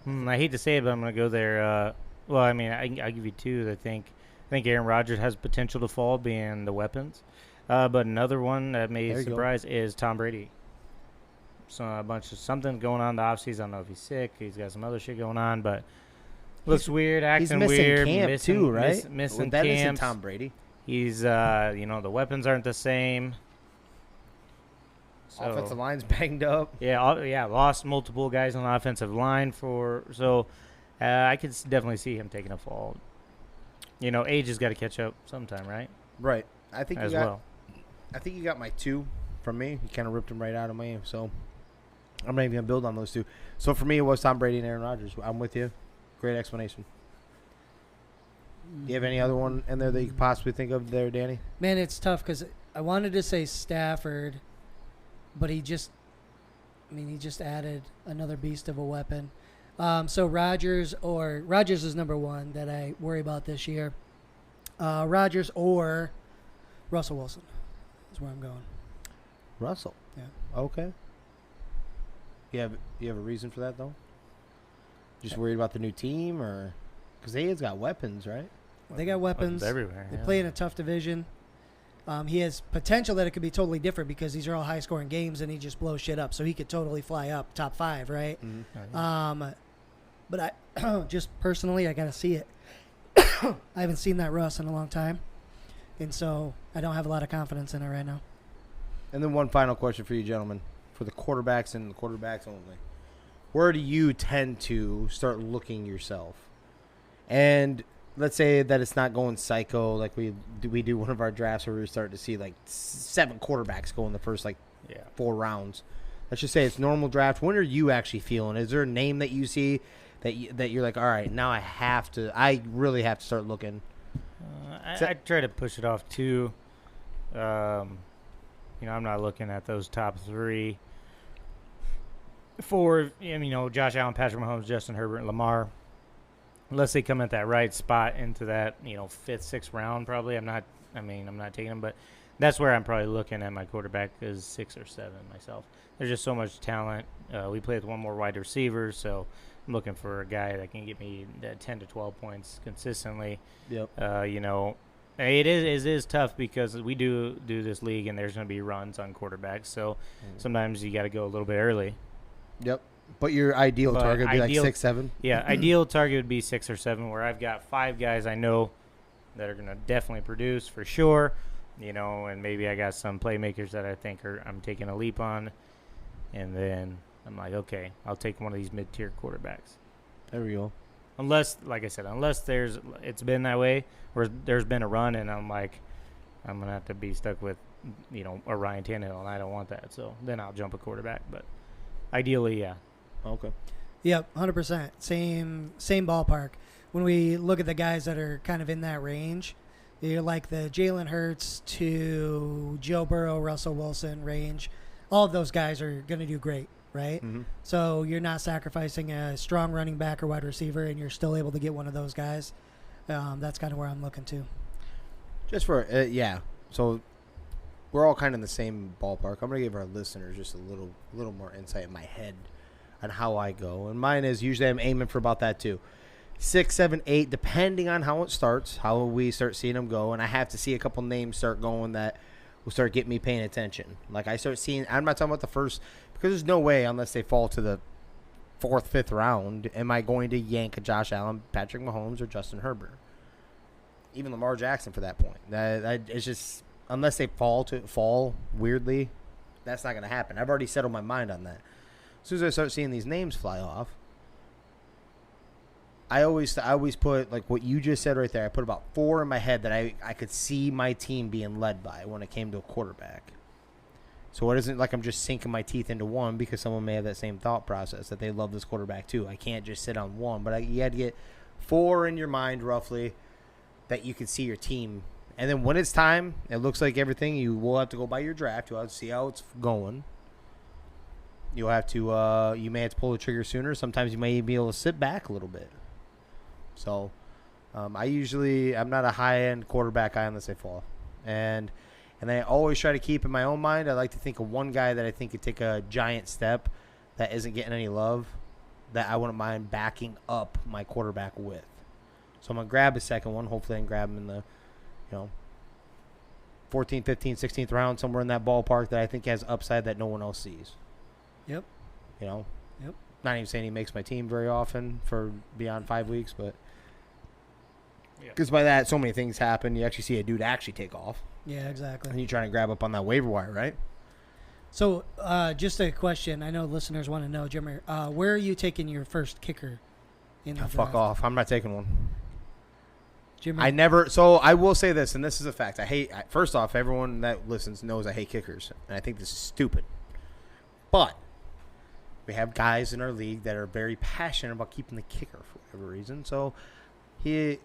hate to say it, but I'm going to go there. Well, I mean, I'll give you two. I think Aaron Rodgers has potential to fall, being the weapons. But another one that may surprise is Tom Brady. So a bunch of something going on in the offseason. I don't know if he's sick. He's got some other shit going on, but looks weird, acting he's missing weird. Camp too, right? Missing that camps. isn't Tom Brady. He's, the weapons aren't the same. So, Offensive line's banged up. Yeah, lost multiple guys on the offensive line I could definitely see him taking a fall. Age has got to catch up sometime, right? Right. I think you got my two from me. You kind of ripped them right out of me, so I'm not even going to build on those two. So for me, it was Tom Brady and Aaron Rodgers. I'm with you. Great explanation. Do you have any other one in there that you could possibly think of there, Danny? Man, it's tough because I wanted to say Stafford, but he just added another beast of a weapon. So Rodgers is number one that I worry about this year. Rodgers or Russell Wilson is where I'm going. Russell. Yeah. Okay. You have a reason for that though? Just worried about the new team, or because they've got weapons, right? They got weapons everywhere. They play in a tough division. He has potential that it could be totally different because these are all high-scoring games and he just blows shit up. So he could totally fly up top 5, right? Mm-hmm. But I just personally, I got to see it. I haven't seen that Russ in a long time. And so I don't have a lot of confidence in it right now. And then one final question for you, gentlemen, for the quarterbacks and the quarterbacks only. Where do you tend to start looking yourself? And let's say that it's not going psycho like we do one of our drafts where we start to see like 7 quarterbacks go in the first 4 rounds. Let's just say it's normal draft. When are you actually feeling? Is there a name that you see that you're like, all right, now I really have to start looking? I try to push it off too. I'm not looking at those top 3. 4, Josh Allen, Patrick Mahomes, Justin Herbert, and Lamar. Unless they come at that right spot into that, 5th, 6th round, probably. I'm not taking them, but that's where I'm probably looking at my quarterback is 6 or 7 myself. There's just so much talent. We play with one more wide receiver, so I'm looking for a guy that can get me 10 to 12 points consistently. Yep. It is tough because we do this league, and there's going to be runs on quarterbacks, so sometimes you got to go a little bit early. Yep. But your ideal target would be like 6, 7? Yeah, ideal target would be 6 or 7, where I've got 5 guys I know that are going to definitely produce for sure, and maybe I got some playmakers that I think I'm taking a leap on, and then I'm like, okay, I'll take one of these mid-tier quarterbacks. There we go. Unless, like I said, it's been that way, where there's been a run, and I'm like, I'm going to have to be stuck with, a Ryan Tannehill, and I don't want that, so then I'll jump a quarterback, but ideally, yeah. Okay. Yep, 100%. Same ballpark. When we look at the guys that are kind of in that range, you're like the Jalen Hurts to Joe Burrow, Russell Wilson range. All of those guys are going to do great, right? Mm-hmm. So you're not sacrificing a strong running back or wide receiver, and you're still able to get one of those guys. That's kind of where I'm looking to. Just for so we're all kind of in the same ballpark. I'm going to give our listeners just a little more insight in my head on how I go. And mine is usually I'm aiming for about that too. 6, 7, 8, depending on how it starts, how we start seeing them go. And I have to see a couple names start going that will start getting me paying attention. Like I start seeing, I'm not talking about the first, because there's no way unless they fall to the 4th, 5th round, am I going to yank a Josh Allen, Patrick Mahomes, or Justin Herbert. Even Lamar Jackson for that point. It's just, unless they fall weirdly, that's not going to happen. I've already settled my mind on that. As soon as I start seeing these names fly off, I always put, like what you just said right there, I put about 4 in my head that I could see my team being led by when it came to a quarterback. So it isn't like I'm just sinking my teeth into one, because someone may have that same thought process that they love this quarterback too. I can't just sit on one, but you had to get 4 in your mind roughly that you can see your team. And then when it's time, it looks like everything, you will have to go by your draft. You'll have to see how it's going. You'll have to, you may have to pull the trigger sooner. Sometimes you may be able to sit back a little bit. So, I'm not a high-end quarterback guy unless they fall. And I always try to keep in my own mind, I like to think of one guy that I think could take a giant step that isn't getting any love that I wouldn't mind backing up my quarterback with. So I'm going to grab a second one. Hopefully I can grab him in the, 14th, 15th, 16th round, somewhere in that ballpark that I think has upside that no one else sees. Yep. Yep. Not Not even saying he makes my team very often for beyond 5 weeks, but because by that, so many things happen. You actually see a dude actually take off. Yeah, exactly. And you're trying to grab up on that waiver wire, right? So, just a question. I know listeners want to know, Jimmy, where are you taking your first kicker in the draft? Fuck off. I'm not taking one. Jimmy? I never. So I will say this, and this is a fact. First off, everyone that listens knows I hate kickers, and I think this is stupid. But we have guys in our league that are very passionate about keeping the kicker for whatever reason. So he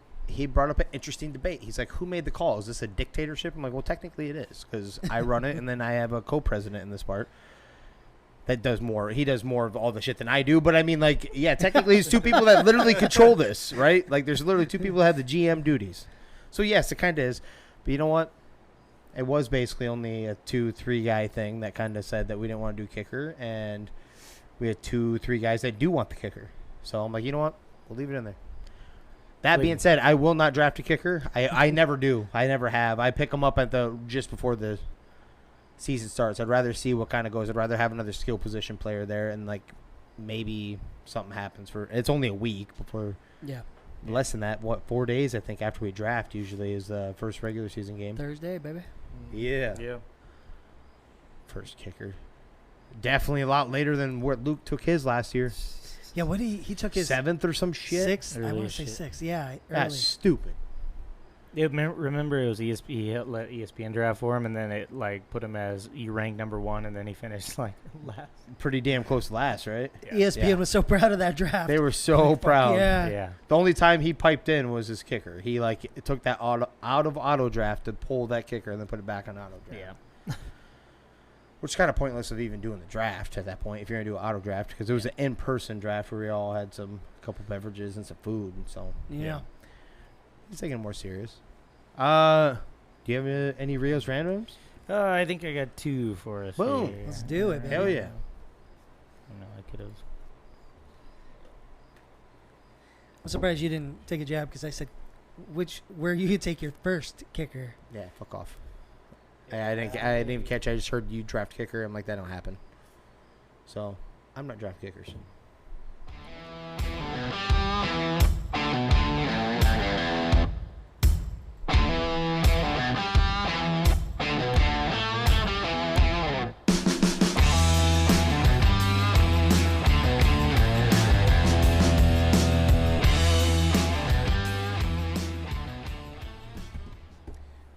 brought up an interesting debate. He's like, who made the call? Is this a dictatorship? I'm like, well, technically it is, because I run it, and then I have a co-president in this part that does more. He does more of all the shit than I do. But I mean, like, yeah, technically it's two people that literally control this, right? Like, there's literally two people that have the GM duties. So yes, it kind of is. But you know what? It was basically only a 2-3 guy thing that kind of said that we didn't want to do kicker, and we had 2-3 guys that do want the kicker. So I'm like, you know what? We'll leave it in there. That being said, I will not draft a kicker. I never do. I never have. I pick them up at just before the season starts. I'd rather see what kind of goes. I'd rather have another skill position player there, and like maybe something happens for. It's only a week before. Yeah. Less than that. 4 days I think after we draft usually is the first regular season game. Thursday, baby. Yeah. Yeah. First kicker. Definitely a lot later than where Luke took his last year. Yeah, what he took his 7th or some shit. 6th. I Early want to say shit. 6th. Yeah, early. That's stupid. Yeah, remember it was ESPN. He let ESPN draft for him, and then it like put him as he ranked number 1, and then he finished like last. Pretty damn close to last, right? ESPN Yeah. was so proud of that draft. They were so proud. Yeah. Yeah. The only time he piped in was his kicker. He took that out of auto draft to pull that kicker and then put it back on auto draft. Yeah. Which is kind of pointless of even doing the draft at that point if you're going to do an auto draft, because it was an in-person draft where we all had a couple beverages and some food. And so Yeah. he's taking it more serious. Do you have any Rios randoms? I think I got 2 for us. Boom. here. Let's do it, baby. Hell yeah. No, I could have. I'm surprised you didn't take a jab because I said where you take your first kicker. Yeah, fuck off. I didn't even catch. I just heard you draft kicker. I'm like, that don't happen. So I'm not draft kickers.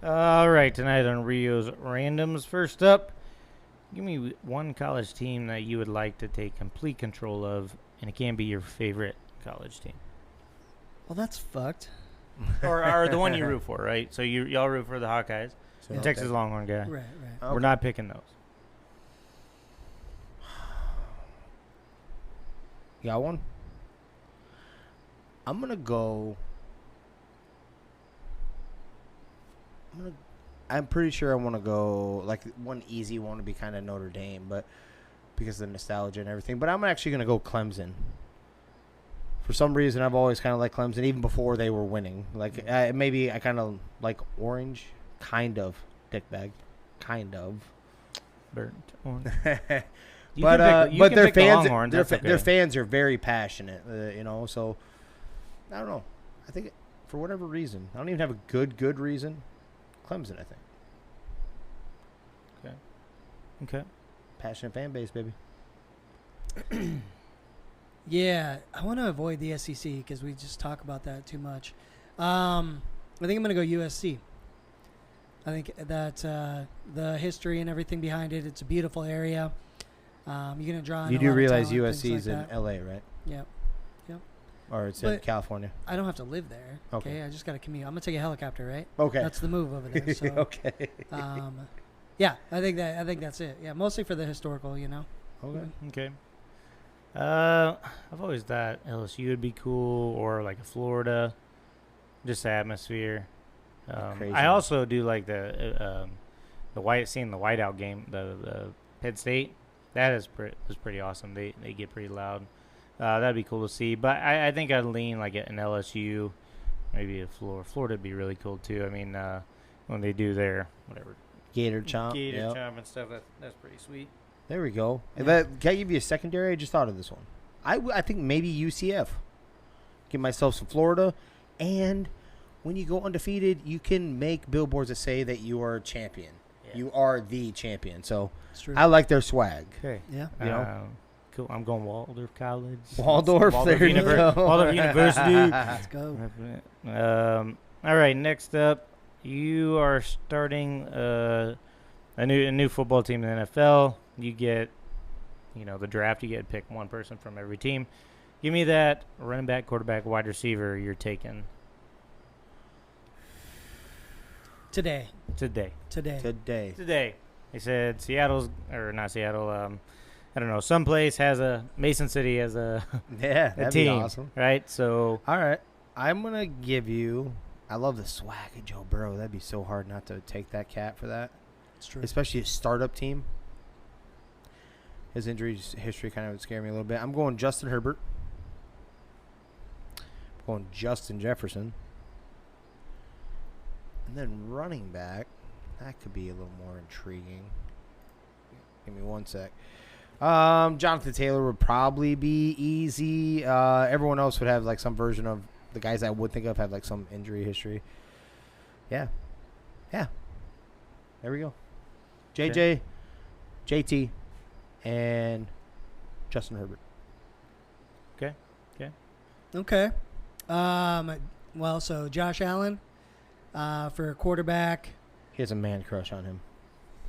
All right, tonight on Rio's Randoms. First up, give me one college team that you would like to take complete control of, and it can be your favorite college team. Well, that's fucked. or the one you root for, right? So y'all root for the Hawkeyes. So The Texas Longhorn guy. Right. Okay. We're not picking those. You got one? I'm gonna go. I'm pretty sure I want to go like one easy one would be kind of Notre Dame, but because of the nostalgia and everything. But I'm actually gonna go Clemson. For some reason, I've always kind of liked Clemson, even before they were winning. Like maybe I kind of like orange, kind of dickbag, kind of. Burnt orange. But you can their pick the fans, Longhorns, that's okay. their fans are very passionate, So I don't know. I think for whatever reason, I don't even have a good reason. Clemson, I think. Okay. Passionate fan base, baby. Yeah, I want to avoid the SEC because we just talk about that too much. I think I'm going to go USC. I think that the history and everything behind it, it's a beautiful area. You're going to draw in You a do lot of realize talent, USC things is like in LA, right? Yep. Or it's in But- California. I don't have to live there. Okay, Okay. I just got to commute. I'm going to take a helicopter, right? Okay. That's the move over there. So, okay. yeah, I think that's it. Yeah, mostly for the historical, Okay. Okay. I've always thought LSU would be cool, or like a Florida, just the atmosphere. Crazy. I also do like the seeing the whiteout game, the Penn State. That is pretty awesome. They get pretty loud. That'd be cool to see. But I think I'd lean like an LSU, maybe a Florida. Florida'd be really cool too. I mean, when they do their whatever Gator chomp. chomp and stuff, that's pretty sweet. There we go. Yeah. Can I give you a secondary? I just thought of this one. I think maybe UCF. Give myself some Florida. And when you go undefeated, you can make billboards that say that you are a champion. Yeah. You are the champion. So It's true. I like their swag. Okay. Yeah. You know? Cool. I'm going Waldorf College. Waldorf, there you go. Waldorf University. Let's go. All right. Next up, you are starting a new football team in the NFL. You get, the draft. You get to pick one person from every team. Give me that running back, quarterback, wide receiver you're taking Today. today. Today. They said not Seattle. I don't know. Someplace Mason City has a Yeah, a that'd team, be awesome. right? So All right. I'm going to give you – I love the swag of Joe Burrow. That'd be so hard not to take that cat for that, It's true. especially a startup team. His injury history kind of would scare me a little bit. I'm going Justin Herbert. I'm going Justin Jefferson. And then running back, that could be a little more intriguing. Give me one sec. Jonathan Taylor would probably be easy. Everyone else would have like some version of the guys I would think of have like some injury history. Yeah. There we go. JJ, JT, and Justin Herbert. Okay. Well, so Josh Allen for quarterback. He has a man crush on him.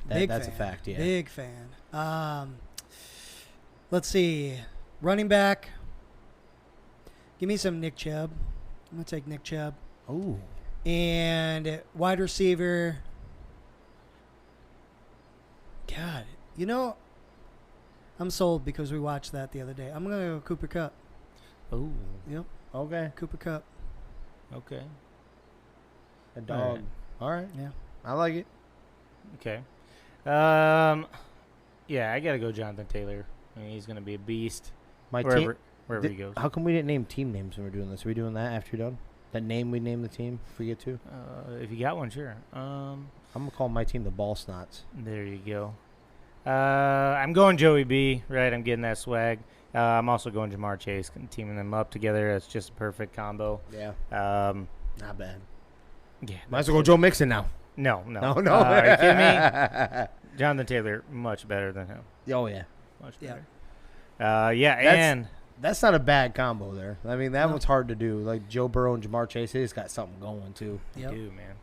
That's a fact, yeah. Big fan. Let's see. Running back. Give me some Nick Chubb. I'm going to take Nick Chubb. Oh. And wide receiver. God, I'm sold because we watched that the other day. I'm going to go Cooper Kupp. oh, Yep, Okay. Cooper Kupp. okay, A dog. All right. Yeah. I like it. okay. Yeah, I gotta go Jonathan Taylor. I mean, he's gonna be a beast My wherever team. he goes. How come we didn't name team names when we're doing this? Are we doing that after you're done? That name we name the team if we get to? If you got one, sure. I'm going to call my team the Ball Snots. There you go. I'm going Joey B. Right, I'm getting that swag. I'm also going Jamar Chase, teaming them up together. That's just a perfect combo. Yeah. Not bad. Yeah. Might as well go Joe Mixon now. No. No. Are you kidding me? Jonathan Taylor, much better than him. Oh, yeah. Much Yeah. better. That's- That's not a bad combo there. I mean, that No. one's hard to do. Like Joe Burrow and Jamar Chase, they just got something going, too. you Yep. do, man.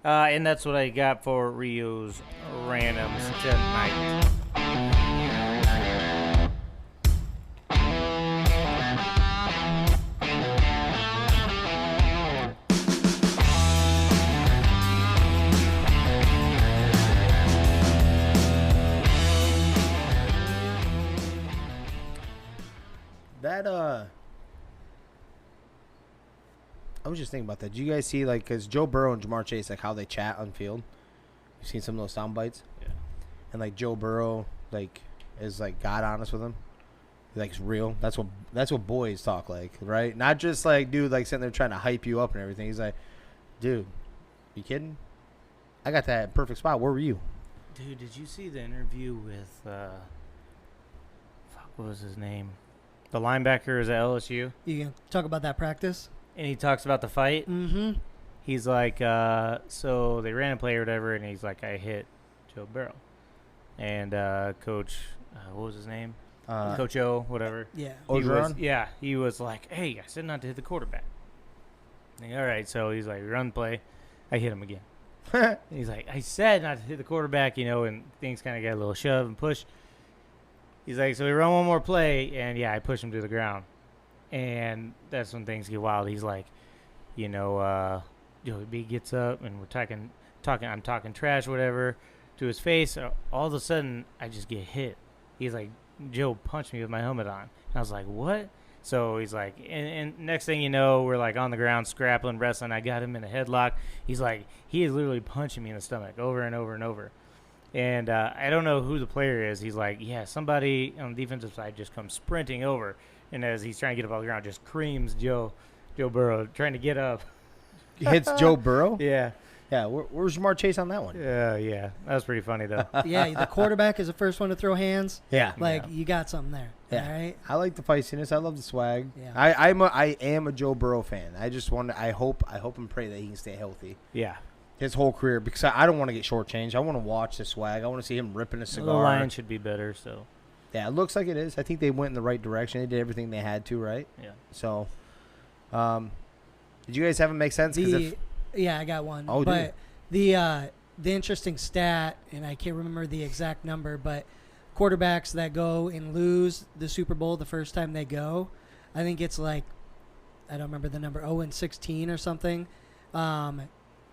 And that's what I got for Rio's randoms tonight. I was just thinking about that. Did you guys see, like, because Joe Burrow and Jamar Chase, like, how they chat on field? You've seen some of those sound bites? Yeah. And, like, Joe Burrow, like, is, like, God honest with him. Like, it's real. That's what boys talk like, right? Not just, like, dude, like, sitting there trying to hype you up and everything. He's like, dude, you kidding? I got that perfect spot. Where were you? Dude, did you see the interview with, what was his name? The linebacker is at LSU. You can talk about that practice? And he talks about the fight. Mm-hmm. He's like, so they ran a play or whatever, and he's like, I hit Joe Burrow. And Coach, what was his name? Coach O, whatever. Yeah. He was like, hey, I said not to hit the quarterback. Like, all right, so he's like, run play. I hit him again. And he's like, I said not to hit the quarterback, and things kind of got a little shove and push. He's like, so we run one more play, and yeah, I push him to the ground. And that's when things get wild. He's like, Joey B gets up, and I'm talking trash, whatever, to his face. All of a sudden, I just get hit. He's like, Joe punched me with my helmet on. And I was like, what? So he's like, and next thing you know, we're like on the ground, scrapping, wrestling. I got him in a headlock. He's like, he is literally punching me in the stomach over and over and over. And I don't know who the player is. He's like, yeah, somebody on the defensive side just comes sprinting over. And as he's trying to get up off the ground, just creams Joe Burrow, trying to get up. Hits Joe Burrow? Yeah. Yeah, where's Jamar Chase on that one? Yeah. That was pretty funny, though. Yeah, the quarterback is the first one to throw hands. Yeah. Like, you got something there. Yeah. All right? I like the feistiness. I love the swag. Yeah. I am a Joe Burrow fan. I just want to, I hope and pray that he can stay healthy Yeah. his whole career, because I don't want to get shortchanged. I want to watch the swag. I want to see him ripping a cigar. The line should be better, so. Yeah, it looks like it is. I think they went in the right direction. They did everything they had to, right? Yeah. So, did you guys have it make sense? Yeah, I got one. Oh, but the interesting stat, and I can't remember the exact number, but quarterbacks that go and lose the Super Bowl the first time they go, I think it's like, I don't remember the number, 0-16 or something.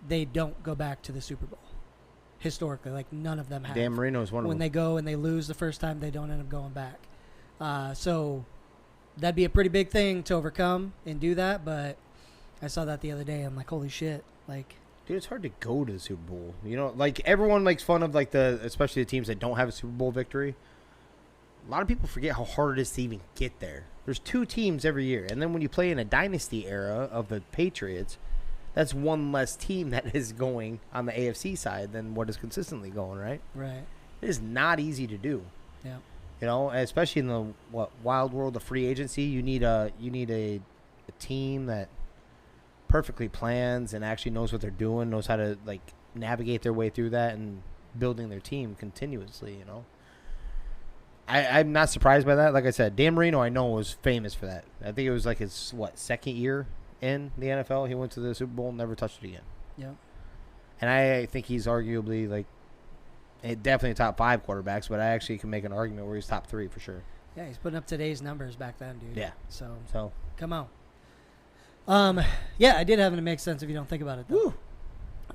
They don't go back to the Super Bowl. Historically, like none of them have. Dan Marino is one of them. When they go and they lose the first time, they don't end up going back. So that'd be a pretty big thing to overcome and do that, but I saw that the other day. I'm like, holy shit. Like, dude, it's hard to go to the Super Bowl. You know, like everyone makes fun of like especially the teams that don't have a Super Bowl victory. A lot of people forget how hard it is to even get there. There's 2 teams every year, and then when you play in a dynasty era of the Patriots, that's one less team that is going on the AFC side than what is consistently going, right? right. It is not easy to do. Yeah. You know, especially in the wild world of free agency, you need a team that perfectly plans and actually knows what they're doing, knows how to like navigate their way through that and building their team continuously, you know. I'm not surprised by that. Like I said, Dan Marino I know was famous for that. I think it was like his second year in the NFL. He went to the Super Bowl and never touched it again. Yeah. And I think he's arguably like definitely top 5 quarterbacks, but I actually can make an argument where he's top 3 for sure. Yeah, he's putting up today's numbers back then, dude. Yeah. So come on. Yeah, I did have it to make sense if you don't think about it, though. Woo.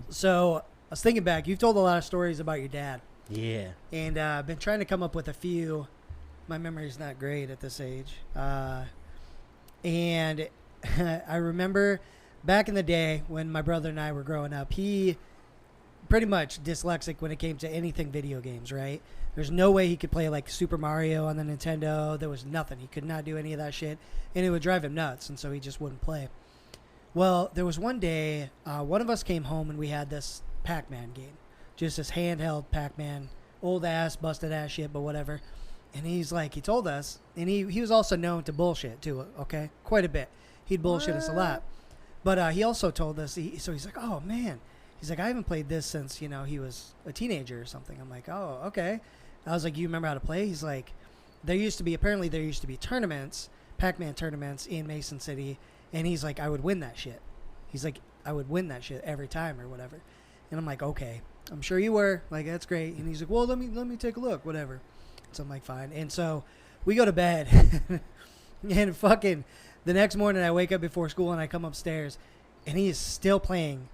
So I was thinking back. You've told a lot of stories about your dad. Yeah. And I've been trying to come up with a few. My memory's not great at this age. And I remember back in the day when my brother and I were growing up, he pretty much dyslexic when it came to anything video games, right? There's no way he could play like Super Mario on the Nintendo. There was nothing. He could not do any of that shit. And it would drive him nuts, and so he just wouldn't play. Well, there was one day, one of us came home and we had this Pac-Man game. Just this handheld Pac-Man, old ass, busted ass shit, but whatever. And he's like, he told us, and he was also known to bullshit too, okay? Quite a bit. He'd bullshit us a lot. But he also told us, so he's like, oh man. He's like, I haven't played this since, he was a teenager or something. I'm like, oh, okay. I was like, you remember how to play? He's like, there used to be tournaments, Pac-Man tournaments in Mason City. And he's like, I would win that shit. He's like, I would win that shit every time or whatever. And I'm like, okay, I'm sure you were. Like, that's great. And he's like, well, let me take a look, whatever. So I'm like, fine. And so we go to bed. And fucking the next morning I wake up before school and I come upstairs. And he is still playing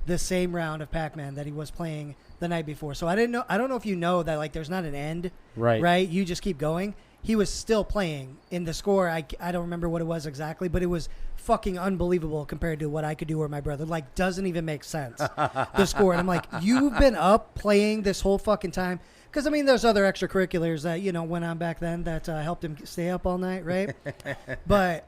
the same round of Pac-Man that he was playing the night before. So I don't know if you know that, like, there's not an end. Right? You just keep going. He was still playing. In the score, I don't remember what it was exactly, but it was fucking unbelievable compared to what I could do or my brother. Like, doesn't even make sense, the score. And I'm like, you've been up playing this whole fucking time? Because, I mean, there's other extracurriculars that, went on back then that helped him stay up all night, right? But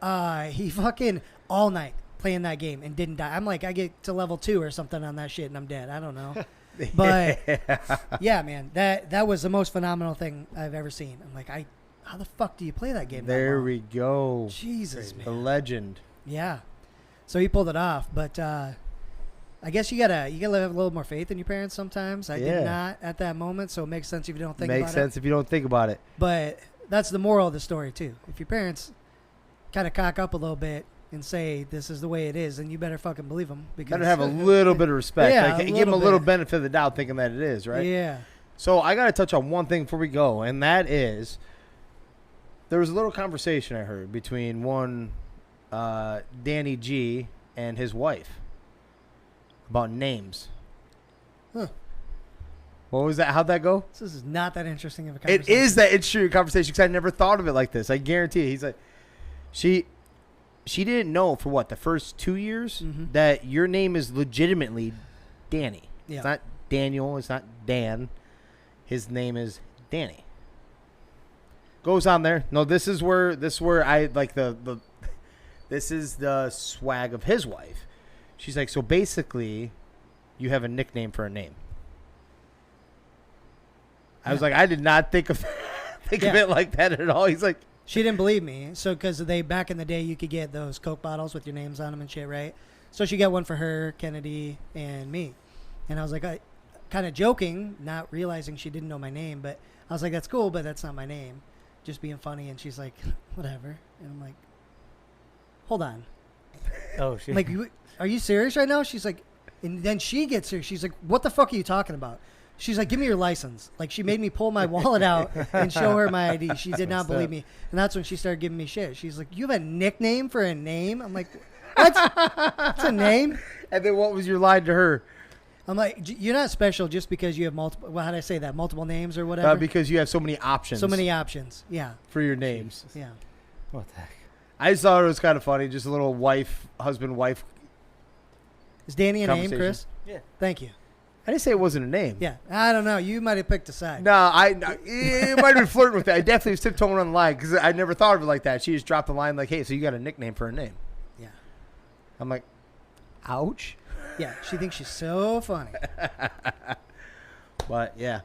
he fucking all night playing that game and didn't die. I'm like, I get to level 2 or something on that shit and I'm dead. I don't know. But, yeah, man, that was the most phenomenal thing I've ever seen. I'm like, how the fuck do you play that game? There we go. Jesus, man. The legend. Yeah. So he pulled it off, but I guess you gotta have a little more faith in your parents sometimes. I did not at that moment, so it makes sense if you don't think about it. Makes sense if you don't think about it. But that's the moral of the story too. If your parents kind of cock up a little bit and say this is the way it is, then you better fucking believe them. Because better have a little bit of respect. Yeah, like, give them a little benefit of the doubt thinking that it is, right? Yeah. So I got to touch on one thing before we go, and that is there was a little conversation I heard between one Danny G and his wife about names. Huh. What was that? How'd that go? This is not that interesting of a conversation. It is that interesting conversation because I never thought of it like this. I guarantee you. He's like, She didn't know for what, the first 2 years that your name is legitimately Danny. Yeah. It's not Daniel. It's not Dan. His name is Danny. Goes on there. No, this is where I like the this is the swag of his wife. She's like, so basically, you have a nickname for a name. I was like, I did not think of it like that at all. He's like, she didn't believe me. So because back in the day, you could get those Coke bottles with your names on them and shit, right? So she got one for her, Kennedy, and me. And I was like, kind of joking, not realizing she didn't know my name, but I was like, that's cool, but that's not my name. Just being funny. And she's like, whatever. And I'm like, hold on. Oh, shit. I'm like, are you serious right now? She's like, and then she gets serious. She's like, what the fuck are you talking about? She's like, give me your license. Like, she made me pull my wallet out and show her my ID. She did not believe me. And that's when she started giving me shit. She's like, you have a nickname for a name? I'm like, what? It's a name? and then what was your line to her? I'm like, you're not special just because you have multiple, well, how did I say that? Multiple names or whatever? Because you have so many options. So many options. Yeah. For your names. Yeah. What the heck? I just thought it was kind of funny. Just a little husband-wife. Is Danny a name, Chris? Yeah. Thank you. I didn't say it wasn't a name. Yeah. I don't know. You might have picked a side. No, it might have been flirting with that. I definitely was tiptoeing on the line because I never thought of it like that. She just dropped the line like, hey, so you got a nickname for a name. Yeah. I'm like, ouch. Yeah. She thinks she's so funny. But, yeah.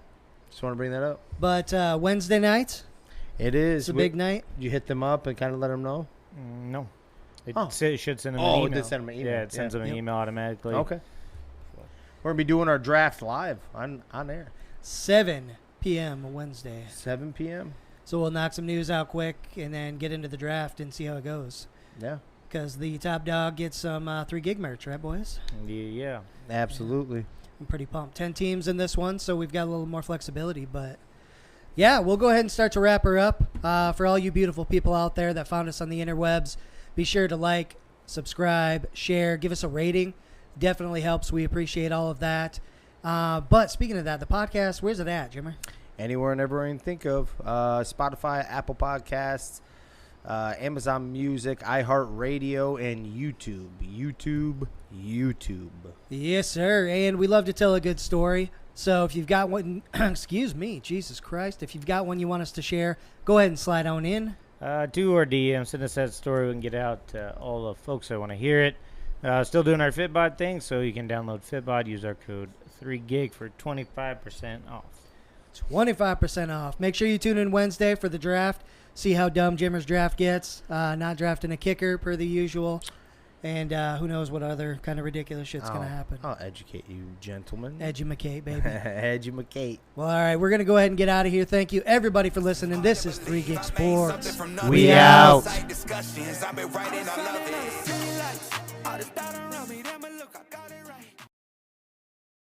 Just want to bring that up. But Wednesday night, It is. it's a big night. You hit them up and kind of let them know? No. It Oh. should send them an Oh, email. it did send them an email. Yeah, it sends them an Yep. email automatically. Okay. We're going to be doing our draft live on air. 7 p.m. Wednesday. 7 p.m.? So we'll knock some news out quick and then get into the draft and see how it goes. Yeah. Because the top dog gets some 3 gig merch, right, boys? Yeah. Absolutely. I'm pretty pumped. 10 teams in this one, so we've got a little more flexibility. But, yeah, we'll go ahead and start to wrap her up. For all you beautiful people out there that found us on the interwebs, be sure to like, subscribe, share, give us a rating. Definitely helps. We appreciate all of that. But speaking of that, the podcast, where's it at, Jimmer? Anywhere and everywhere you can think of. Spotify, Apple Podcasts, Amazon Music, iHeartRadio, and YouTube. YouTube. Yes, sir. And we love to tell a good story. So if you've got one, excuse me, Jesus Christ. If you've got one you want us to share, go ahead and slide on in. Do our DM, send us that story. We can get out to all the folks that want to hear it. Still doing our Fitbod thing, so you can download Fitbod, use our code 3GIG for 25% off. 25% off. Make sure you tune in Wednesday for the draft. See how dumb Jimmer's draft gets. Not drafting a kicker per the usual. And who knows what other kind of ridiculous shit's going to happen. I'll educate you, gentlemen. Edumacate, baby. Edumacate. Well, all right. We're going to go ahead and get out of here. Thank you, everybody, for listening. This is 3 Gig Sports. We out. Discussions, I've been writing, I love it.